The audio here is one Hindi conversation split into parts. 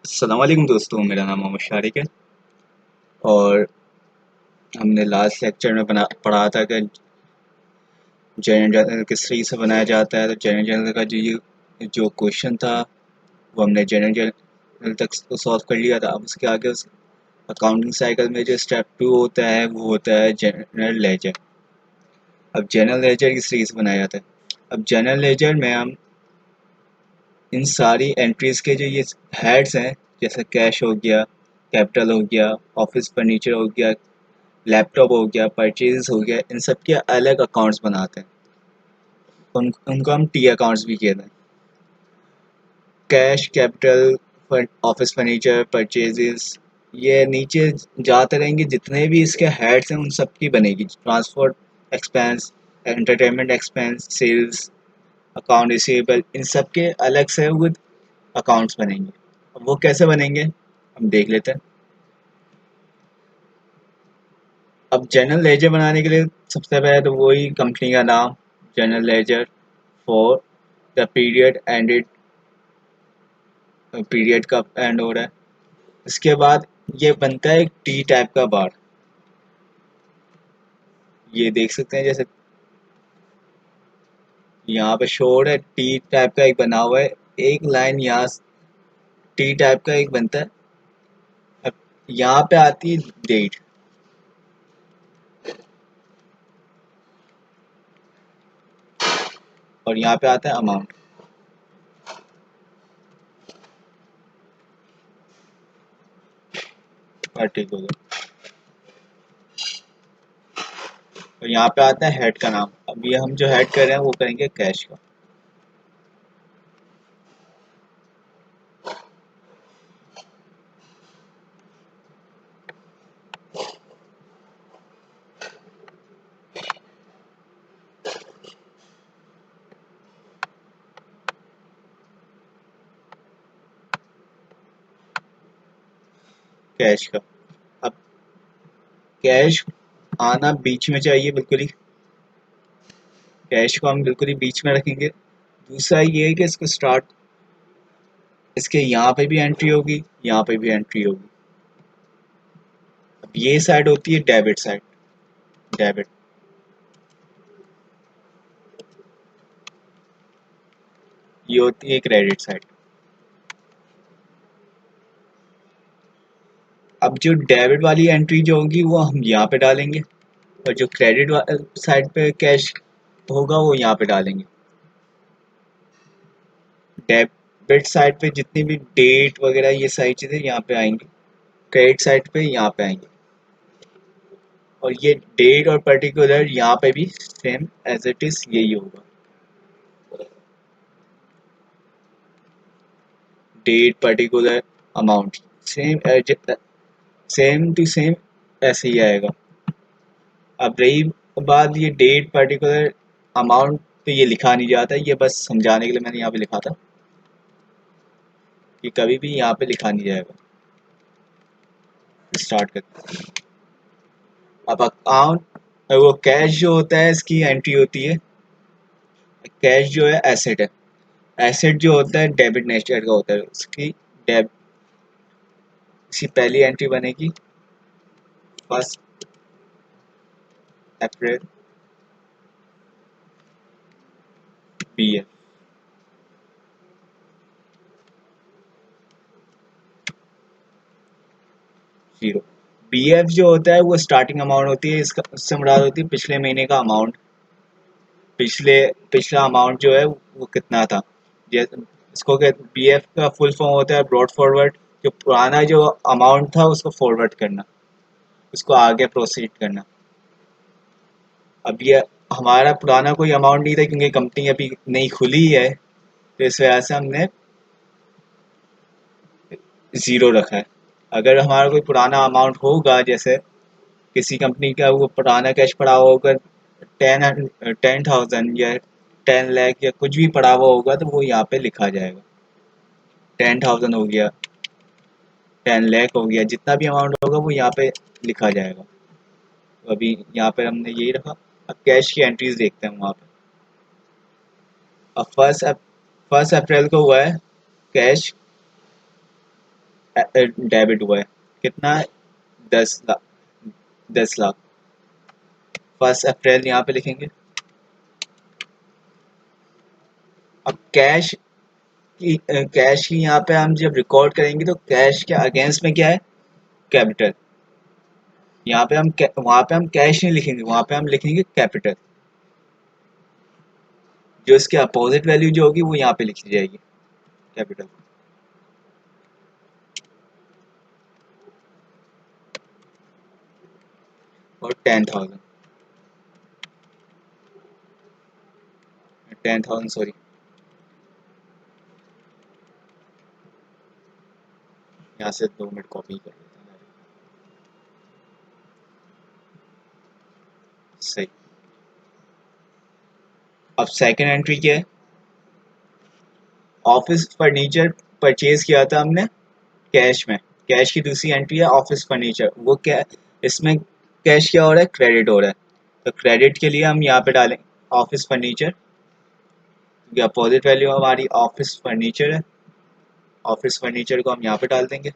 अस्सलाम वालेकुम दोस्तों, मेरा नाम मोहम्मद शारिक है। और हमने लास्ट लेक्चर में पढ़ा था कि जनरल जनरल किस तरीके से बनाया जाता है। तो जनरल जनरल का जो क्वेश्चन था वो हमने जनरल जनरल तक तो सॉल्व कर लिया था। अब उसके आगे उस अकाउंटिंग साइकिल में जो स्टेप 2 होता है वो होता है जनरल लेजर। अब जनरल लेजर किस तरीके से बनाया जाता है। अब जनरल लेजर में हम इन सारी एंट्रीज के जो ये हेड्स हैं, जैसे कैश हो गया, कैपिटल हो गया, ऑफिस फर्नीचर हो गया, लैपटॉप हो गया, परचेज हो गया, इन सब के अलग अकाउंट्स बनाते हैं। उनको हम टी अकाउंट्स भी कहते हैं। Cash, capital, office furniture, purchases, ये नीचे जाते रहेंगे। जितने भी इसके हेड्स हैं उन सब की बनेगी। Transport expense, entertainment expense, sales, account receivable, इन सब के अलग से विद अकाउंट्स बनेंगे। अब वो कैसे बनेंगे हम देख लेते हैं। अब जनरल लेजर बनाने के लिए सबसे पहले तो वही कंपनी का नाम, general ledger for the period ended, period का एंड हो रहा है। इसके बाद ये बनता है एक टी टाइप का बार। ये देख सकते हैं, जैसे यहाँ पे शो हो रहा है टी टाइप का एक बना हुआ है। एक लाइन यहाँ टी टाइप का एक बनता है। अब यहाँ पे आती है डेट, और यहाँ पे आता है अमाउंट, पर्टिकुलर, और यहाँ पे आता है हेड का नाम। अब ये हम जो हेड कर रहे हैं वो करेंगे कैश का। कैश का। अब कैश आना बीच में चाहिए बिल्कुल ही। कैश को हम बिल्कुल ही बीच में रखेंगे। दूसरा ये है कि इसको स्टार्ट, इसके यहाँ पे भी एंट्री होगी, यहाँ पे भी एंट्री होगी। अब ये साइड होती है डेबिट साइड, डेबिट। ये होती है क्रेडिट साइड। अब जो डेबिट वाली एंट्री जो होगी वो हम यहाँ पे डालेंगे, और जो क्रेडिट साइड पे कैश होगा वो यहाँ पे डालेंगे। डेबिट साइड पे जितनी भी डेट वगैरह ये सारी चीज़ें यहाँ पे आएंगी, क्रेडिट साइड पे यहाँ पे आएंगी। और ये डेट और पर्टिकुलर यहाँ पे भी सेम एज इट इज यही होगा। Date, particular, amount, same same to same ऐसे ही आएगा। अब रही बात ये डेट, पर्टिकुलर, अमाउंट, तो ये लिखा नहीं जाता, ये बस समझाने के लिए मैंने यहाँ पे लिखा था कि कभी भी यहाँ पे लिखा नहीं जाएगा। स्टार्ट करते हैं। अब अकाउंट, वो कैश जो होता है इसकी एंट्री होती है। कैश जो है एसेट है। एसेट जो होता है डेबिट नेचर का होता है, उसकी डेब इसकी पहली एंट्री बनेगी 1 अप्रैल बी है, 0। बी एफ जो होता है वो स्टार्टिंग अमाउंट होती है, इसका उससे मुराद होती है पिछले महीने का अमाउंट। पिछले पिछला अमाउंट जो है वो कितना था। जैसे इसको बी एफ का फुल फॉर्म होता है ब्रॉड फॉरवर्ड। जो पुराना जो अमाउंट था उसको फॉरवर्ड करना, उसको आगे प्रोसीड करना। अब ये हमारा पुराना कोई अमाउंट नहीं था क्योंकि कंपनी अभी नई खुली है, तो इस वजह से हमने 0 रखा है। अगर हमारा कोई पुराना अमाउंट होगा, जैसे किसी कंपनी का वो पुराना कैश पड़ा होगा 10,000 या 10 लाख या कुछ भी पड़ा हुआ होगा, तो वो यहाँ पे लिखा जाएगा। 10,000 हो गया, 10 लाख हो गया, जितना भी अमाउंट होगा वो यहाँ पे लिखा जाएगा। तो अभी यहाँ पे हमने यही रखा। अब कैश की एंट्रीज देखते हैं वहाँ पे। अब 1 अप्रैल को हुआ है कैश डेबिट हुआ है। कितना है? 10 लाख। 10 लाख। 1 अप्रैल यहाँ पे लिखेंगे। अब कैश की यहाँ पे हम जब रिकॉर्ड करेंगे तो कैश के अगेंस्ट में क्या है? कैपिटल। यहाँ पे हम वहाँ पे हम कैश नहीं लिखेंगे, वहाँ पे हम लिखेंगे कैपिटल। जो इसके अपोजिट वैल्यू जो होगी वो यहाँ पे लिखी जाएगी, कैपिटल। और 10,000। 10,000 सॉरी। यहाँ से 2 मिनट कॉपी कर लेते हैं। सही। अब सेकंड एंट्री क्या है? ऑफिस फर्नीचर परचेज किया था हमने कैश में। कैश की दूसरी एंट्री है ऑफिस फर्नीचर। वो क्या है? इसमें कैश क्या हो रहा है? क्रेडिट हो रहा है। तो क्रेडिट के लिए हम यहाँ पे डालें ऑफिस फर्नीचर, क्योंकि अपोजिट वैल्यू हमारी ऑफिस फर्नीचर है। ऑफिस फर्नीचर को हम यहाँ पे डाल देंगे।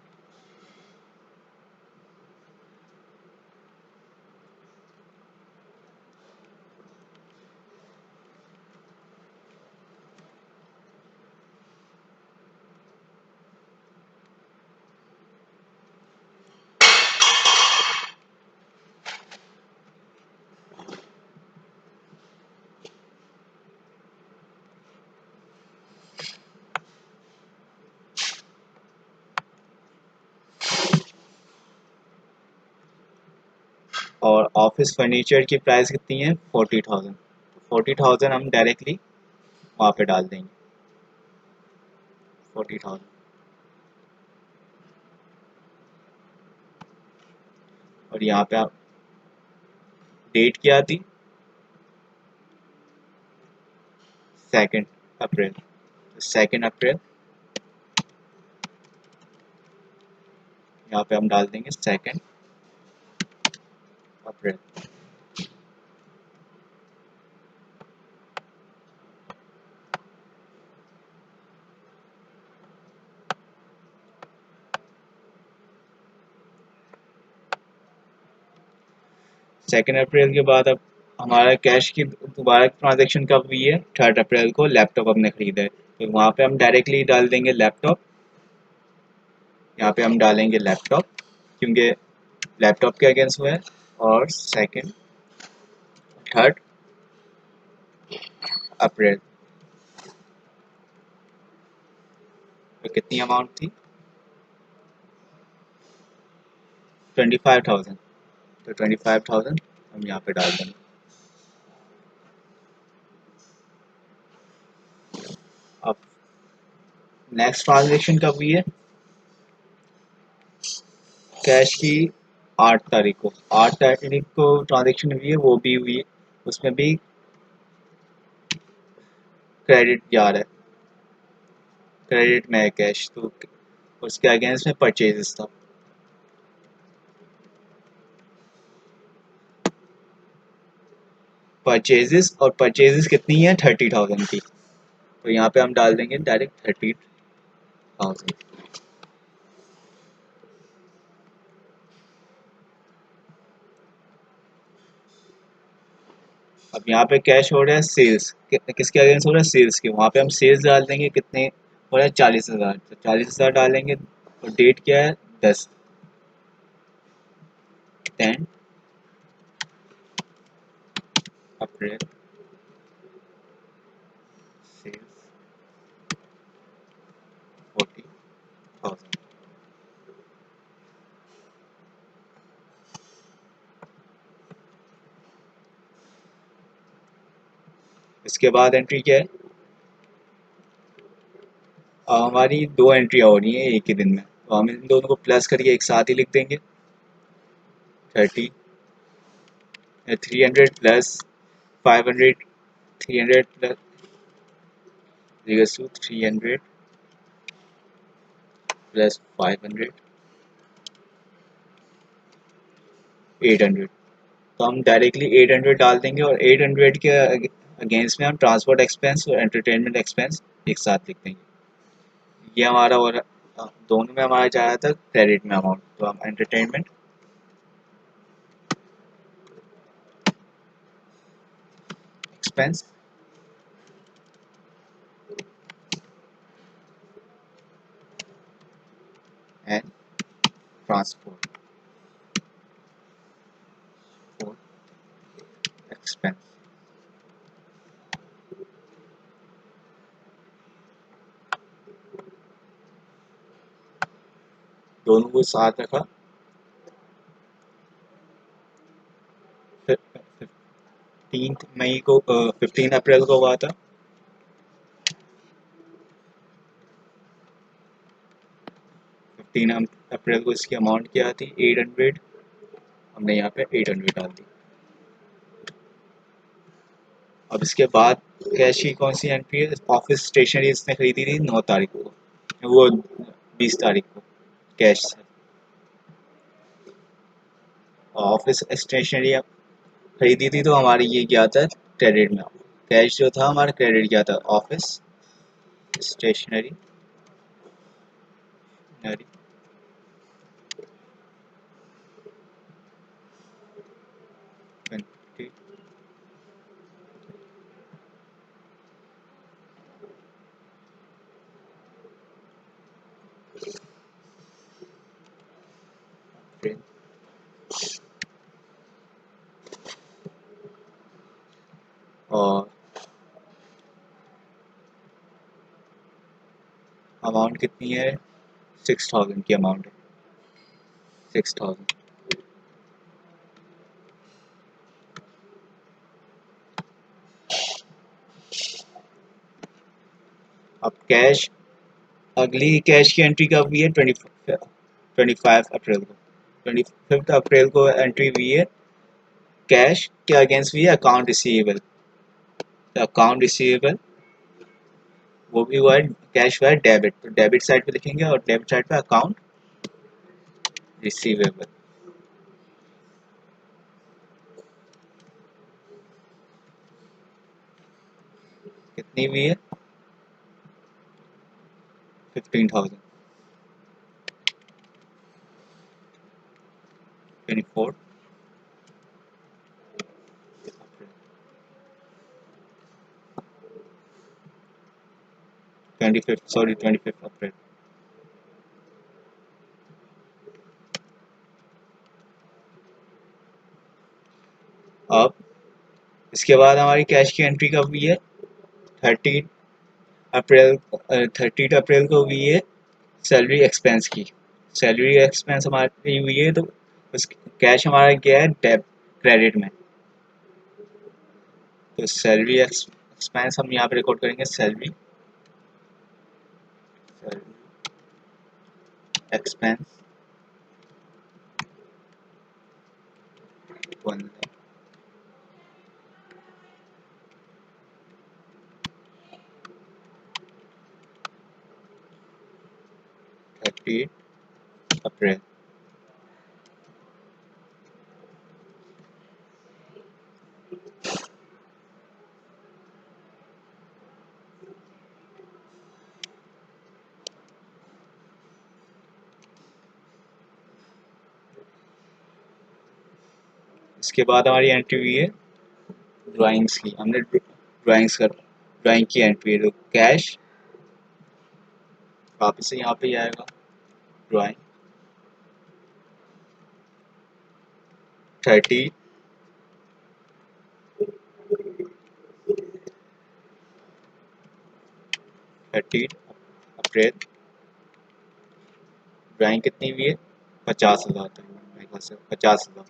और ऑफिस फर्नीचर की प्राइस कितनी है? 40,000। 40,000 हम डायरेक्टली वहाँ पे डाल देंगे। 40,000। और यहाँ पे आप डेट क्या थी? 2 अप्रैल। तो 2 अप्रैल यहाँ पे हम डाल देंगे 2 अप्रैल। 2 अप्रैल के बाद अब हमारा कैश की दोबारा ट्रांजेक्शन कब हुई है? 3 अप्रैल को लैपटॉप हमने खरीदा है, तो वहाँ पे हम डायरेक्टली डाल देंगे लैपटॉप। यहाँ पे हम डालेंगे लैपटॉप, क्योंकि लैपटॉप के अगेंस्ट हुआ है। और 3 अप्रैल तो कितनी अमाउंट थी? 25,000। तो 25,000 हम यहाँ पे डाल देंगे। अब नेक्स्ट ट्रांजेक्शन कब हुई है? कैश की 8 तारीख को। 8 तारीख को ट्रांजेक्शन हुई है, वो भी हुई है। उसमें भी क्रेडिट जा रहा है, क्रेडिट में है कैश, तो उसके अगेंस्ट में परचेजेस था। परचेजेस, और परचेजेस कितनी है? 30,000 की। तो यहाँ पे हम डाल देंगे डायरेक्ट 30,000। अब यहाँ पे कैश हो रहा है सेल्स, किसके अगेंस्ट हो रहा है? सेल्स के। वहाँ पे हम सेल्स डाल देंगे, कितने हो रहा है? 40,000। तो 40,000 डालेंगे। और डेट क्या है? 10 अप्रैल। सेल्स 40,000। इसके बाद एंट्री क्या है? हमारी 2 एंट्रियाँ हो रही हैं एक ही दिन में, तो हम इन दोनों को प्लस करके एक साथ ही लिख देंगे। 30 300 प्लस 500। 300 plus 300 plus 500 800। तो हम डायरेक्टली 800 डाल देंगे, और 800 के अगेंस्ट में हम ट्रांसपोर्ट एक्सपेंस और एंटरटेनमेंट एक्सपेंस एक साथ लिख देंगे। ये हमारा हो रहा दोनों में हमारा जा रहा था क्रेडिट में अमाउंट, तो हम entertainment expense and transport expense. दोनों को साथ रखा। 15 मई को 15 अप्रैल को हुआ था। 15 अप्रैल को इसकी अमाउंट क्या थी? 800। हमने यहाँ पे 800 डाल दी। अब इसके बाद कैश की कौन सी एंट्री है? ऑफिस स्टेशनरी इसने खरीदी थी 9 तारीख को, वो 20 तारीख को कैश से। ऑफिस स्टेशनरी खरीदी थी तो हमारी ये क्या था? क्रेडिट में। कैश जो था हमारा क्रेडिट क्या था? ऑफिस स्टेशनरी 20 अप्रैल। और अमाउंट कितनी है? 6000 की अमाउंट है। 6000। अब कैश, अगली कैश की एंट्री कब हुई है? 25 अप्रैल को। 25 अप्रैल को एंट्री हुई है। कैश के अगेंस्ट हुई है अकाउंट रिसीवेबल। अकाउंट रिसीवेबल वो भी हुआ है, कैश हुआ है डेबिट, तो डेबिट साइड पे लिखेंगे और डेबिट साइड पे अकाउंट रिसीवेबल। कितनी हुई है? 15,000। 24 25 अप्रैल। अब इसके बाद हमारी कैश की एंट्री कब हुई है? 30 अप्रैल। 30 अप्रैल को हुई है सैलरी एक्सपेंस की। सैलरी एक्सपेंस हमारी हुई है तो उस कैश हमारा गया है डेब क्रेडिट में। तो सैलरी एक्सपेंस हम यहाँ पे रिकॉर्ड करेंगे। सैलरी एक्सपेंस 30 अप्रैल। इसके बाद हमारी एंट्री हुई है ड्राइंग्स की। हमने ड्राइंग की एंट्री है तो कैश वापस से यहाँ पे ही आएगा। ड्राइंग 30 अप्रैल। ड्राइंग कितनी हुई है? 50,000 तक, मेरे ख्याल से 50,000।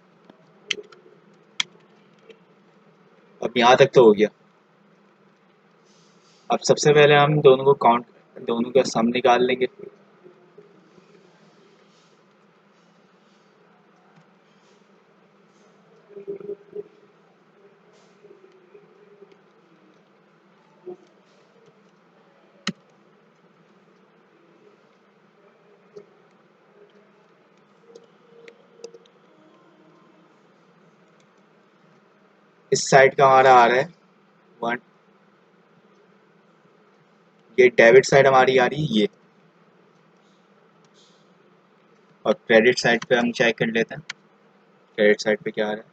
अब यहाँ तक तो हो गया। अब सबसे पहले हम दोनों का सम निकाल लेंगे। इस साइड का हमारा आ रहा है 1। ये डेबिट साइड हमारी आ रही है ये। और क्रेडिट साइड पे हम चेक कर लेते हैं क्रेडिट साइड पे क्या आ रहा है।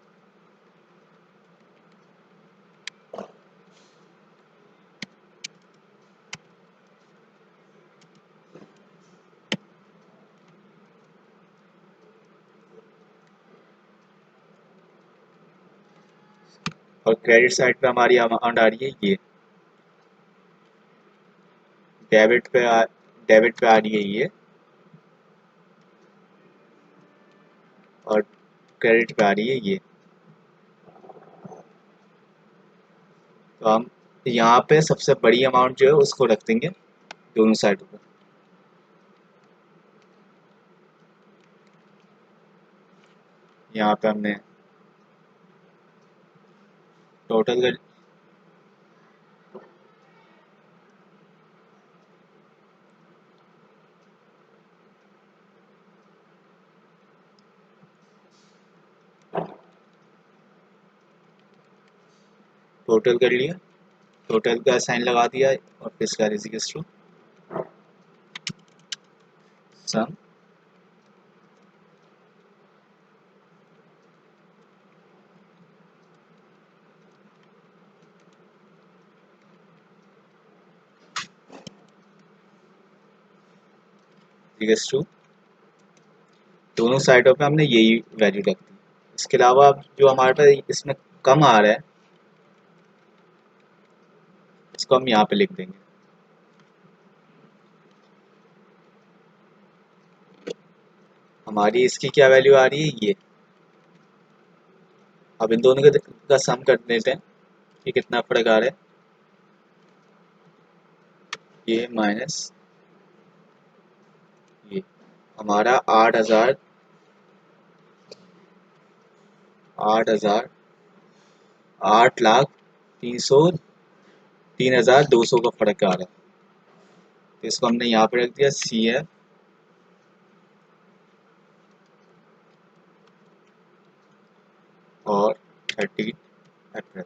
और क्रेडिट साइड पे हमारी अमाउंट आ रही है ये, डेबिट पे डेबिट पे आ रही है ये, और क्रेडिट पे आ रही है ये। तो हम यहाँ पे सबसे बड़ी अमाउंट जो है उसको रख देंगे दोनों साइडों पे। यहाँ पे हमने टोटल कर लिया, टोटल का साइन लगा दिया और फिर इसका equals to sum. Equals to दोनों साइडों पे हमने यही वैल्यू रख दी। इसके अलावा जो हमारे पास इसमें कम आ रहा है इसको हम यहाँ पे लिख देंगे। हमारी इसकी क्या वैल्यू आ रही है ये। अब इन दोनों का सम कर देते हैं कि कितना फर्क आ रहा है। ये माइनस ये हमारा 8,000 8,03,200 का फर्क आ रहा है। तो इसको हमने यहाँ पे रख दिया CF और 30 अप्रैल।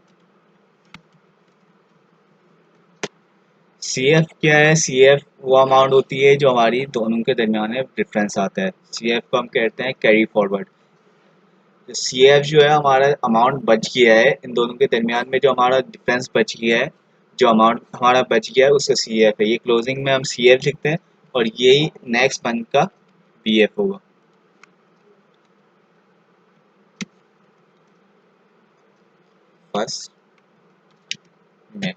CF क्या है, CF वो अमाउंट होती है जो हमारी दोनों के दरमियान में डिफरेंस आता है। CF को हम कहते हैं कैरी फॉरवर्ड। तो CF जो है हमारा अमाउंट बच गया है इन दोनों के दरमियान में, जो हमारा डिफरेंस बच गया है, जो अमाउंट हमारा बच गया है उसका CF है। ये क्लोजिंग में हम CF लिखते हैं और यही नेक्स्ट मंथ का BF होगा। फर्स्ट में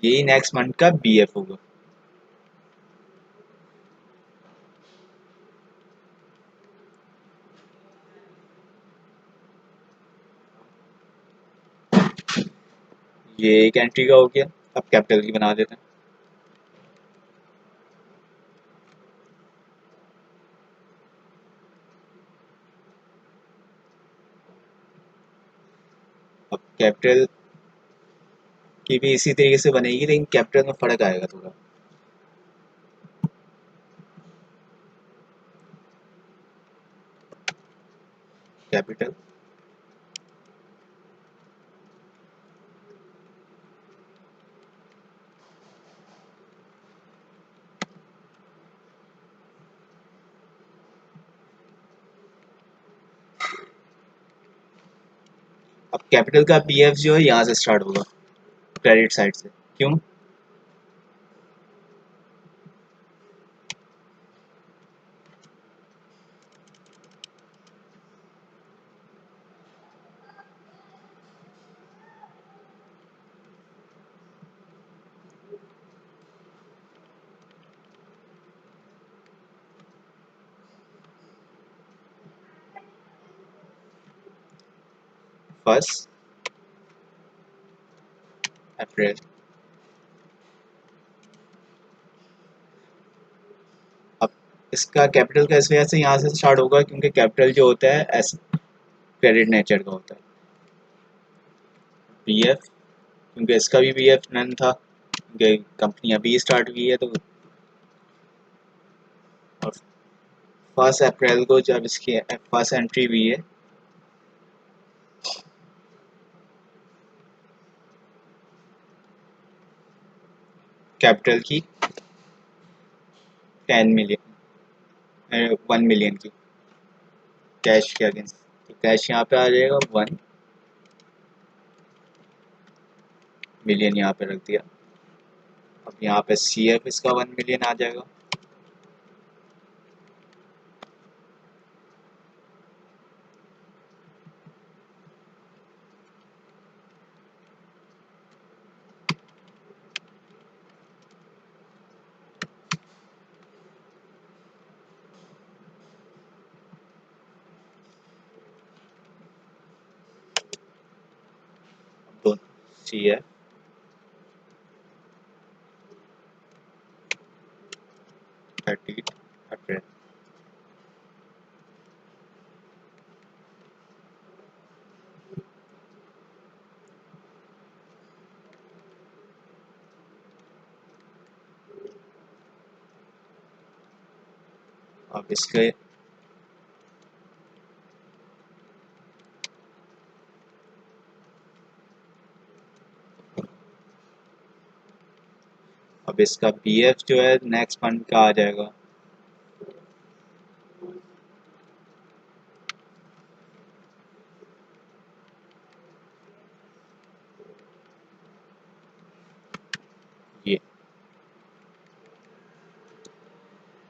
यही नेक्स्ट मंथ का BF होगा। ये एक एंट्री का हो गया। अब कैपिटल की बना देते हैं। अब कैपिटल की भी इसी तरीके से बनेगी लेकिन कैपिटल में फर्क आएगा थोड़ा। कैपिटल अब कैपिटल का BF जो है यहाँ से स्टार्ट होगा, क्रेडिट साइड से। क्यों? First April. अब इसका कैपिटल का इस वजह से यहाँ से स्टार्ट होगा क्योंकि कैपिटल जो होता है एस क्रेडिट नेचर का होता है। BF क्योंकि इसका भी BF नन था क्योंकि कंपनी अभी स्टार्ट हुई है। तो और फर्स्ट अप्रैल को जब इसकी फर्स्ट एंट्री हुई है कैपिटल की 1 मिलियन की कैश के अगेंस्ट। तो कैश यहाँ पे आ जाएगा 1 मिलियन, यहाँ पे रख दिया। अब यहाँ पे CF इसका 1 मिलियन आ जाएगा। तो CF थर्टी अप्रैल। अब इसके अब इसका BF जो है नेक्स्ट मंथ का आ जाएगा